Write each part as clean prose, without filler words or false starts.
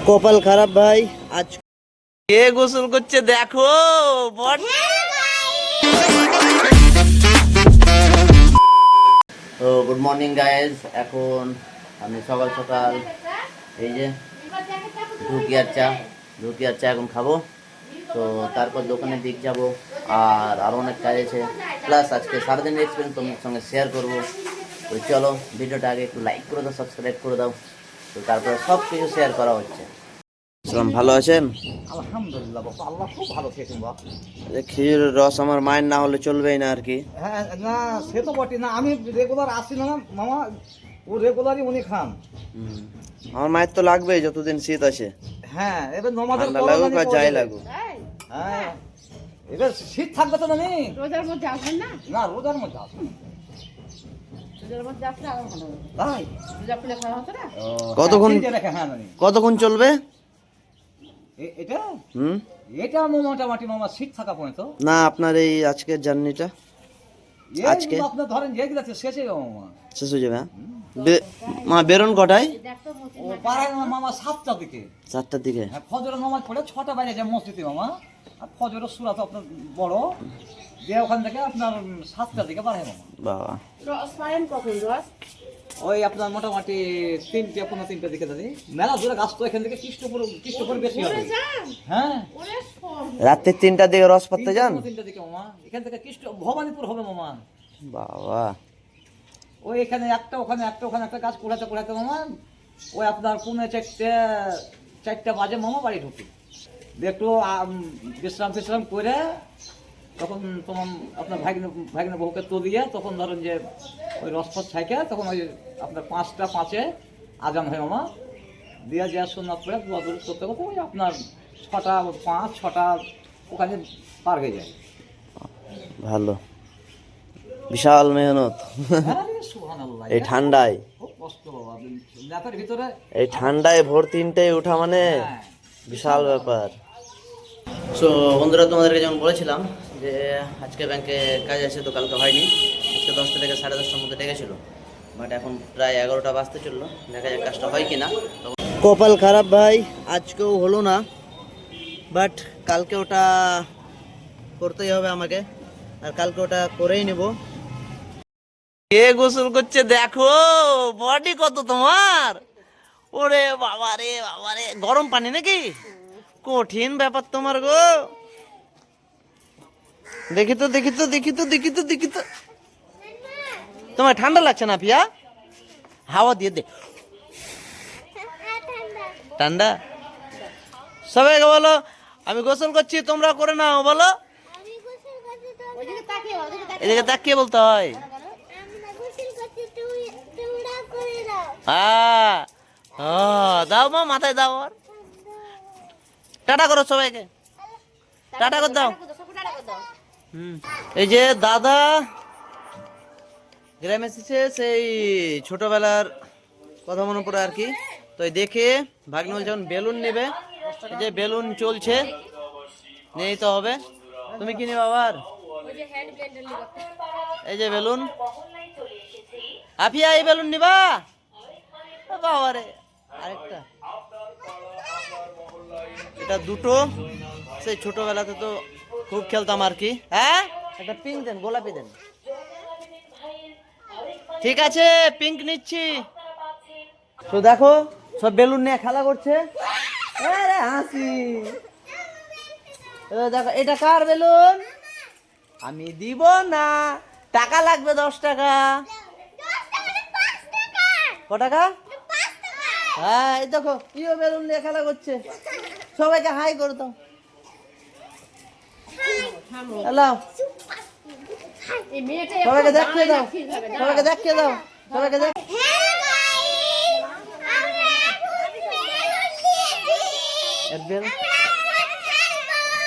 কপাল খারাপ ভাই, আজ কে গোসল করছে দেখো। তো গুড মর্নিং গাইজ, এখন আমি সকাল সকাল এই যে ধুকি আর চা এখন খাবো। তো তারপর দোকানের দিক যাব, আর আরও অনেক কাজ আছে, প্লাস আজকে সারাদিনের এক্সপিরিয়েন্স তোমার সঙ্গে শেয়ার করবো। তো চলো ভিডিওটা আগে একটু লাইক করে দাও, সাবস্ক্রাইব করে দাও। তো তারপরে সব কিছু শেয়ার করা হচ্ছে। ভালো আছেন? আলহামদুলিল্লাহ বাবা, আল্লাহ খুব ভালো থেকেন বাবা। খেজুরের রস আমার মায়ের না হলে চলবেই না আর কি। হ্যাঁ না, সে তো বটে না, আমি রেগুলার আসি না মামা, ও রেগুলারই উনি খান। আমার মায়ের তো লাগবেই যতদিন শীত আসে। হ্যাঁ, এবার নমাজের ঠান্ডা লাগুক আর যাই লাগুক। হ্যাঁ, এবার শীত থাকবে তো না, রোজার মধ্যে আসবেন না? না রোজার মধ্যে আসবেন। রোজার মধ্যে আসলে আরো ভালো হবে। তাই রোজা খুলে খাওয়া হতো না? কতক্ষণ চলবে এটা? এটা মোটামুটি মামা শীত থাকা পর্যন্ত না। আপনার এই আজকের জার্নিটা আজকে আপনার ধরেন যে গেছে শেষে মামা, শেষ হয়ে যাবে। মা বেরোন কটায়? ও পাড়ায় মামা 7টার দিকে। 7টার দিকে? হ্যাঁ, ফজরের নামাজ পড়ে 6টা বাজে যায় মসজিদে মামা। আর ফজরের সূরা তো আপনার বড় দিয়ে ওখান থেকে আপনার 7টার দিকে বাড়ে মামা। বাবা, রস পারেন কখন রস? ওই আপনার মোটামুটি 3টার দিকে দাদি। মেলা জোরে গাছ তো এখান থেকে কৃষ্ণপুর বেশি হবে। হ্যাঁ, রাত্রে 3টার দিকে রস পাততে যান? 3টার দিকে মামা, এখান থেকে ভবানীপুর হবে মামা। বাবা, ওই এখানে একটা, ওখানে একটা গাছ কোড়াতে মামা, ওই আপনার 4:30 বাজে মামা বাড়ি ঢুকি। একটু বিশ্রাম করে তখন তোমার আপনার ভাগিনা বহুকে তো দিয়ে তখন ধরেন যে ওই রসফট ছাইকে তখন ওই আপনার 5:05 আজান হয় মামা, দিয়ে যা সুন্নাত পড়ে দোয়া দরুদ করতে করতে ওই আপনার 6:05-6টা ওখানে পার হয়ে যায়। ভালো, বিশাল মেহনত এই ঠান্ডায়। খুব কষ্ট বাবা, রাতের ভিতরে এই ঠান্ডায় ভোর 3টায় ওঠা মানে বিশাল ব্যাপার। সো বন্ধুরা, তোমাদেরকে যেমন বলেছিলাম যে আজকে ব্যাংকে কাজ আছে, তো কালকে হয়নি। আজকে 10টা থেকে 10:30টার মধ্যে ডেকেছিল, বাট এখন প্রায় 11টা বাজতে চললো। দেখা যাক কাজটা হয় কিনা। কপাল খারাপ ভাই, আজকেও হলো না, বাট কালকে ওটা করতেই হবে আমাকে, আর কালকে ওটা করেই নেব। কে গোসল করছে দেখো, বডি কত তোমার! ওরে বাবা রে বাবা রে, গরম পানি নাকি? কঠিন ব্যাপার তোমার গো। দেখি তো তোমার ঠান্ডা লাগছে না পিয়া? হাওয়া দিয়ে দে, ঠান্ডা। সবাইকে বলো আমি গোসল করছি, তোমরা করে নাও। বলো, এদিকে তাকিয়ে বলতে হয়। দাও মা, মাথায় দাও। আর টাটা করো সবাইকে, টাটা করে দাও। এই যে দাদা গ্রামে এসেছে, সেই ছোটবেলার কথা মনে পড়ে আর কি। তো দেখে ভাগ্নে যখন বেলুন নেবে, এই যে বেলুন চলছে, নিয়েই তো হবে। তুমি কি নেবে আবার? এই যে বেলুন। আফিয়া, এই বেলুন নিবা? বাবা রে, আরেকটা। এটা দুটো, সেই ছোটবেলাতে তো খুব খেলতাম আর কি। হ্যাঁ, একটা পিঙ্ক দেন, গোলাপি দেন। ঠিক আছে, পিঙ্ক নিচ্ছি। তো দেখো সব বেলুন নিয়ে খেলা করছে। আরে হাসি, দেখো এটা কার বেলুন? আমি দিব না, টাকা লাগবে 10 টাকা। ক টাকা? হ্যাঁ, এই দেখো ইও বেলুন নিয়ে খেলা করছে। সবাইকে হাই করে দাও। হ্যালো, সবাইকে দেখিয়ে দাও, সবাইকে দেখিয়ে দাও, সবাইকে দেখ।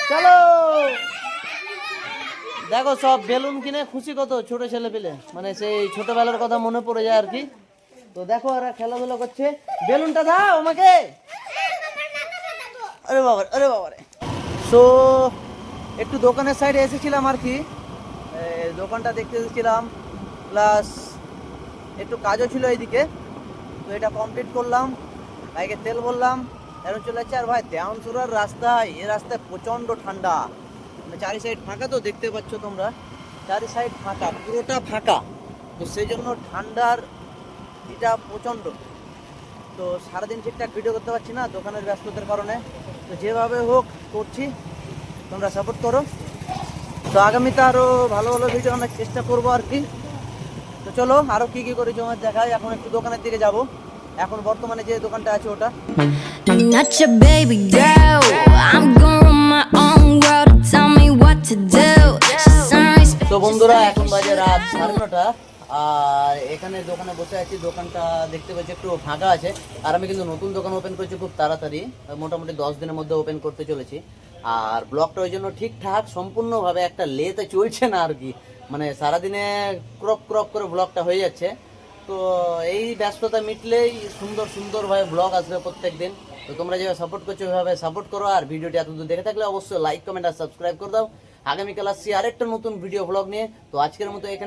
চলো, দেখো সব বেলুন কিনে খুশি কত ছোট ছেলে পেলে, মানে সেই ছোটবেলার কথা মনে পড়ে যায় আর কি। তো দেখো ওরা খেলাধুলা করছে। বেলুনটা দাও আমাকে। আরে বাবা, আরে বাবা রে। সো একটু দোকানের সাইডে এসেছিলাম আর কি, দোকানটা দেখতে এসেছিলাম, প্লাস একটু কাজও ছিল এইদিকে। তো এটা কমপ্লিট করলাম, বাইকে তেল ভরলাম, এখন চলে যাচ্ছে। আর ভাই দেওয়ানসুরার রাস্তায়, এই রাস্তায় প্রচণ্ড ঠান্ডা, মানে চারি সাইড ফাঁকা, তো দেখতে পাচ্ছ তোমরা চারি সাইড ফাঁকা, পুরোটা ফাঁকা, তো সেই জন্য ঠান্ডার এটা প্রচণ্ড। তো সারাদিন ঠিকঠাক ভিডিও করতে পারছি না দোকানের ব্যস্ততার কারণে, তো যেভাবে হোক করছি, তোমরা সাপোর্ট করো। তো আগামীতে আরও ভালো ভালো ভিডিও আমরা চেষ্টা করবো আর কি। তো চলো আরও কী কী করেছি আমার দেখাই। এখন একটু দোকানের দিকে যাব। এখন বর্তমানে যে দোকানটা আছে ওটা, I'm not your baby girl. I'm gonna run my own world. Tell me what to do. She's sunrise. তো বন্ধুরা এখন বাজে রাত 9:30, আর এখানে দোকানে বসে আছি। দোকানটা দেখতে পাচ্ছি একটু ফাঁকা আছে, আর আমি কিন্তু নতুন দোকান ওপেন করেছি খুব তাড়াতাড়ি, মোটামুটি 10 দিনের মধ্যে ওপেন করতে চলেছি। আর ব্লগটা ওই জন্য ঠিকঠাক সম্পূর্ণভাবে একটা লেতে চলছে না আর কি, মানে সারাদিনে ক্রপ ক্রপ করে ব্লগটা হয়ে যাচ্ছে। তো এই ব্যস্ততা মিটলেই সুন্দর সুন্দরভাবে ব্লগ আসবে প্রত্যেক দিন। তো তোমরা যেভাবে সাপোর্ট করছো ওইভাবে সাপোর্ট করো, আর ভিডিওটি এতদূর দেখে থাকলে অবশ্যই লাইক কমেন্ট আর সাবস্ক্রাইব করে দাও। আগামীকাল আসছি আরেকটা নতুন ভিডিও ব্লগ নিয়ে। তো আজকের মতো এখানে